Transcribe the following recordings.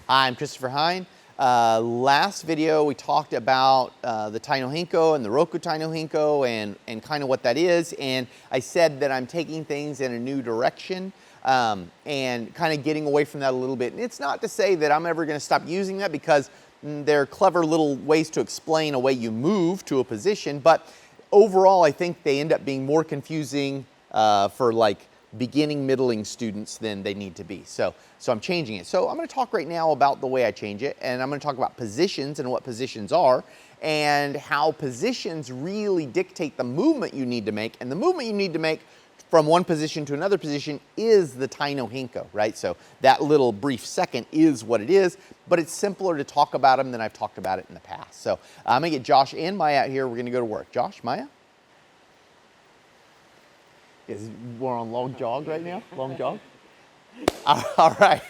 Hi, I'm Christopher Hein. Last video we talked about the Tai no Hinko and the Roku Tai no Hinko and kind of what that is, and I said that I'm taking things in a new direction and kind of getting away from that a little bit. And it's not to say that I'm ever going to stop using that, because they're clever little ways to explain a way you move to a position, but overall I think they end up being more confusing for like beginning, middling students than they need to be. So I'm changing it. So I'm going to talk right now about the way I change it, and I'm going to talk about positions and what positions are, and how positions really dictate the movement you need to make, and the movement you need to make from one position to another position is the Tai no Hinko, right? So that little brief second is what it is, but it's simpler to talk about them than I've talked about it in the past. So I'm going to get Josh and Maya out here. We're going to go to work. Josh, Maya? We're on long jog right now? Long jog? All right.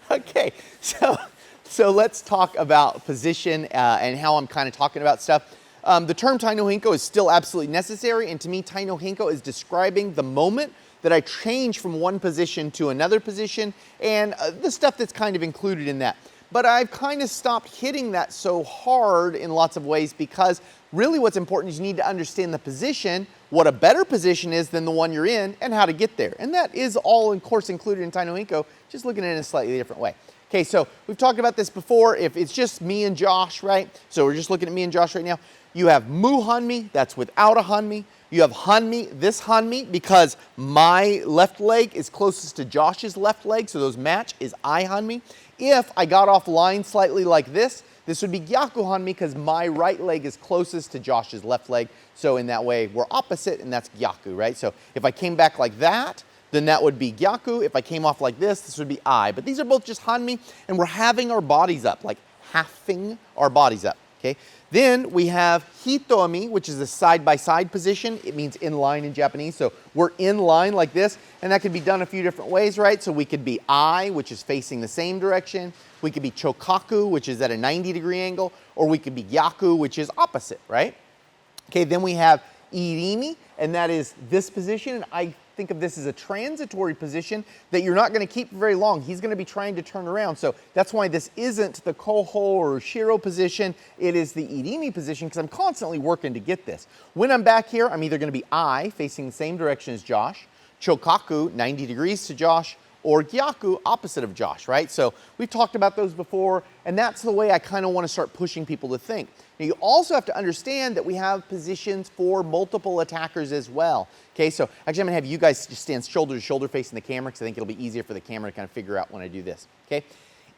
Okay, so let's talk about position and how I'm kind of talking about stuff. The term Tai no Hinko is still absolutely necessary, and to me, Tai no Hinko is describing the moment that I change from one position to another position, and the stuff that's kind of included in that. But I've kind of stopped hitting that so hard in lots of ways, because really what's important is you need to understand the position, what a better position is than the one you're in, and how to get there. And that is all, of course, included in Tai no Hinko, just looking at it in a slightly different way. Okay, so we've talked about this before. If it's just me and Josh, right? So we're just looking at me and Josh right now. You have mu hanmi, that's without a hanmi. You have hanmi, this hanmi, because my left leg is closest to Josh's left leg, so those match, is I hanmi. If I got off line slightly like this would be gyaku hanmi, because my right leg is closest to Josh's left leg. So in that way, we're opposite, and that's gyaku, right? So if I came back like that, then that would be gyaku. If I came off like this would be I. But these are both just hanmi, and we're having our bodies up, like halving our bodies up, okay? Then we have hitoami, which is a side-by-side position. It means in line in Japanese. So we're in line like this, and that can be done a few different ways, right? So we could be I, which is facing the same direction. We could be chokaku, which is at a 90-degree angle, or we could be gyaku, which is opposite, right? Okay, then we have irimi, and that is this position, and I think of this as a transitory position that you're not going to keep for very long. He's going to be trying to turn around, so that's why this isn't the koho or shiro position. It is the irimi position, because I'm constantly working to get this. When I'm back here, I'm either going to be I, facing the same direction as Josh, chokaku, 90 degrees to Josh, or gyaku, opposite of Josh, right? So we've talked about those before, and that's the way I kind of want to start pushing people to think. Now, you also have to understand that we have positions for multiple attackers as well. Okay, so actually I'm going to have you guys just stand shoulder to shoulder facing the camera, because I think it'll be easier for the camera to kind of figure out when I do this. Okay,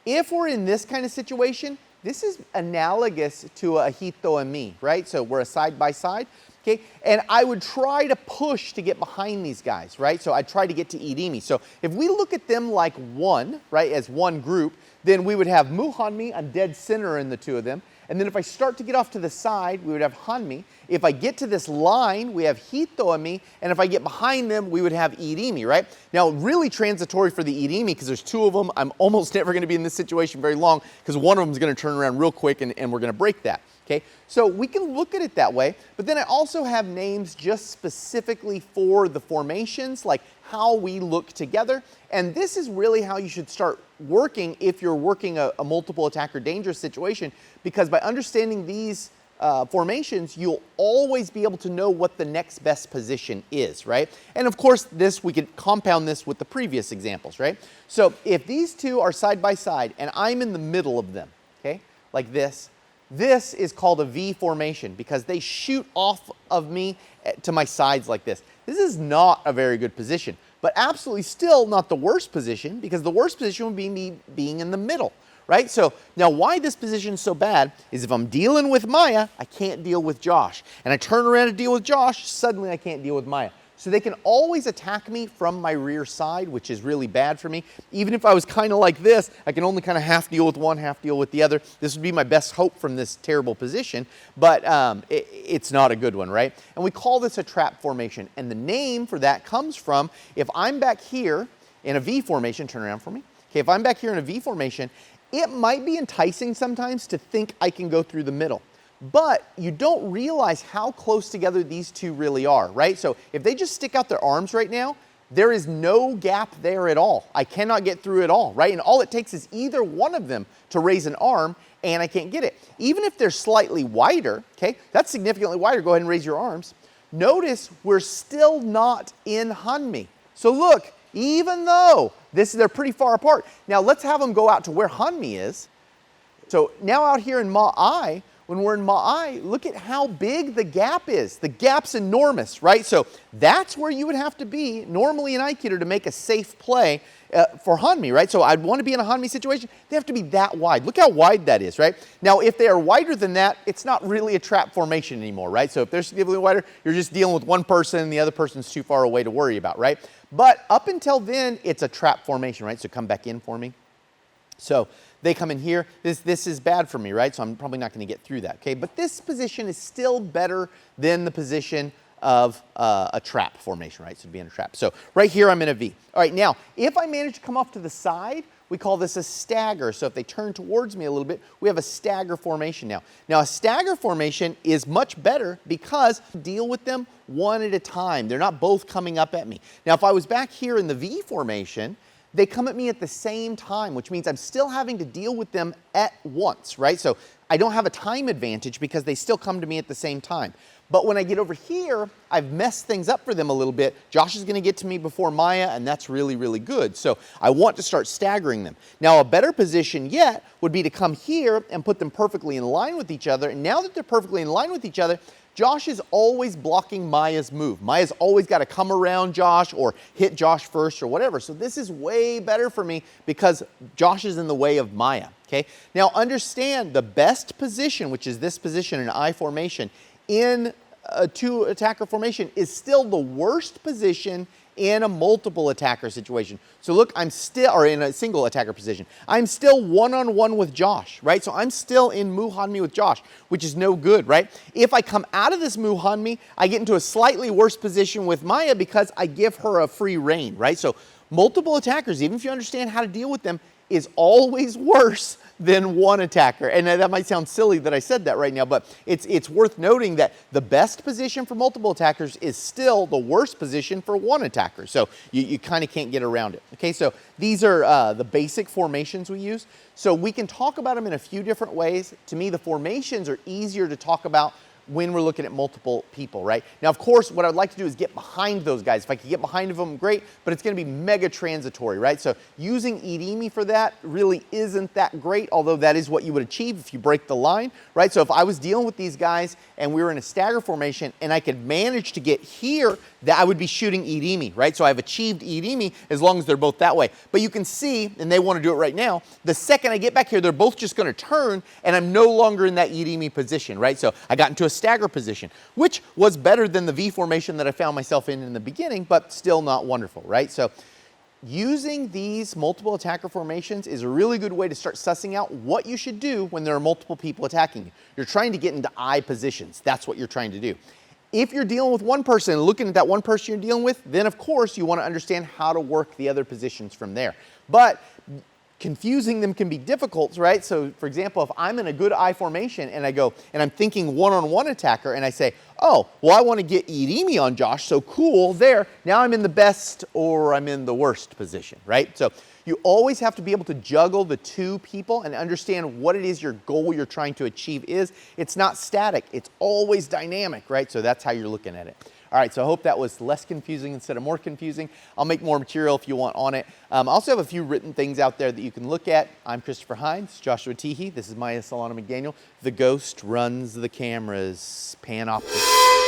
if we're in this kind of situation, this is analogous to a hito and me, right? So we're a side by side. Okay, and I would try to push to get behind these guys, right? So I'd try to get to irimi. So if we look at them like one, right, as one group, then we would have mu hanmi, I'm dead center in the two of them. And then if I start to get off to the side, we would have hanmi. If I get to this line, we have hitoami. And if I get behind them, we would have irimi, right? Now, really transitory for the irimi, because there's two of them. I'm almost never going to be in this situation very long, because one of them is going to turn around real quick, and we're going to break that. Okay, so we can look at it that way, but then I also have names just specifically for the formations, like how we look together, and this is really how you should start working if you're working a multiple attacker dangerous situation, because by understanding these formations, you'll always be able to know what the next best position is, right? And of course, we could compound this with the previous examples, right? So if these two are side by side, and I'm in the middle of them, okay, like this, this is called a V formation, because they shoot off of me to my sides like this. This is not a very good position, but absolutely still not the worst position, because the worst position would be me being in the middle, right? So now why this position is so bad is if I'm dealing with Maya, I can't deal with Josh. And I turn around to deal with Josh, suddenly I can't deal with Maya. So they can always attack me from my rear side, which is really bad for me. Even if I was kind of like this, I can only kind of half deal with one, half deal with the other. This would be my best hope from this terrible position, but it's not a good one, right? And we call this a trap formation. And the name for that comes from, if I'm back here in a V formation, turn around for me. Okay, if I'm back here in a V formation, it might be enticing sometimes to think I can go through the middle. But you don't realize how close together these two really are, right? So if they just stick out their arms right now, there is no gap there at all. I cannot get through at all, right? And all it takes is either one of them to raise an arm, and I can't get it. Even if they're slightly wider, okay, that's significantly wider, go ahead and raise your arms. Notice we're still not in Hanmi. So look, even though they're pretty far apart. Now let's have them go out to where Hanmi is. So now out here in Ma'ai, when we're in Ma'ai, look at how big the gap is. The gap's enormous, right? So that's where you would have to be normally in Aikido to make a safe play for Hanmi, right? So I'd want to be in a Hanmi situation. They have to be that wide. Look how wide that is, right? Now, if they are wider than that, it's not really a trap formation anymore, right? So if they're significantly wider, you're just dealing with one person and the other person's too far away to worry about, right? But up until then, it's a trap formation, right? So come back in for me. So they come in here. This is bad for me, right? So I'm probably not going to get through that, okay? But this position is still better than the position of a trap formation, right? So to be in a trap. So right here, I'm in a V. All right, now, if I manage to come off to the side, we call this a stagger. So if they turn towards me a little bit, we have a stagger formation now. Now, a stagger formation is much better because I deal with them one at a time. They're not both coming up at me. Now, if I was back here in the V formation, they come at me at the same time, which means I'm still having to deal with them at once, right? So I don't have a time advantage because they still come to me at the same time. But when I get over here, I've messed things up for them a little bit. Josh is going to get to me before Maya, and that's really, really good. So I want to start staggering them. Now, a better position yet would be to come here and put them perfectly in line with each other. And now that they're perfectly in line with each other, Josh is always blocking Maya's move. Maya's always got to come around Josh or hit Josh first or whatever. So this is way better for me because Josh is in the way of Maya, okay? Now understand the best position, which is this position in I formation, in a two attacker formation is still the worst position in a multiple attacker situation. So look, I'm still, or in a single attacker position, I'm still one-on-one with Josh, right? So I'm still in Mu Hanmi with Josh, which is no good, right? If I come out of this Mu Hanmi, I get into a slightly worse position with Maya because I give her a free rein, right? So multiple attackers, even if you understand how to deal with them, is always worse than one attacker. And that might sound silly that I said that right now, but it's worth noting that the best position for multiple attackers is still the worst position for one attacker. So you kind of can't get around it. Okay, so these are the basic formations we use. So we can talk about them in a few different ways. To me, the formations are easier to talk about when we're looking at multiple people, right? Now, of course, what I'd like to do is get behind those guys. If I could get behind them, great, but it's going to be mega transitory, right? So using irimi for that really isn't that great, although that is what you would achieve if you break the line, right? So if I was dealing with these guys and we were in a stagger formation and I could manage to get here, that I would be shooting irimi, right? So I've achieved irimi as long as they're both that way. But you can see, and they want to do it right now, the second I get back here, they're both just going to turn and I'm no longer in that irimi position, right? So I got into a stagger position, which was better than the V formation that I found myself in the beginning, but still not wonderful, right? So using these multiple attacker formations is a really good way to start sussing out what you should do when there are multiple people attacking you. You're trying to get into I positions. That's what you're trying to do. If you're dealing with one person and looking at that one person you're dealing with, then of course you want to understand how to work the other positions from there. But confusing them can be difficult, right? So for example, if I'm in a good I formation and I go and I'm thinking one-on-one attacker and I say, oh, well, I want to get irimi on Josh, so cool, there. Now I'm in the best or I'm in the worst position, right? So you always have to be able to juggle the two people and understand what it is your goal you're trying to achieve is. It's not static, it's always dynamic, right? So that's how you're looking at it. All right, so I hope that was less confusing instead of more confusing. I'll make more material if you want on it. I also have a few written things out there that you can look at. I'm Christopher Hein, Joshua Teehee. This is Maya Solana McDaniel. The ghost runs the cameras. Pan optics.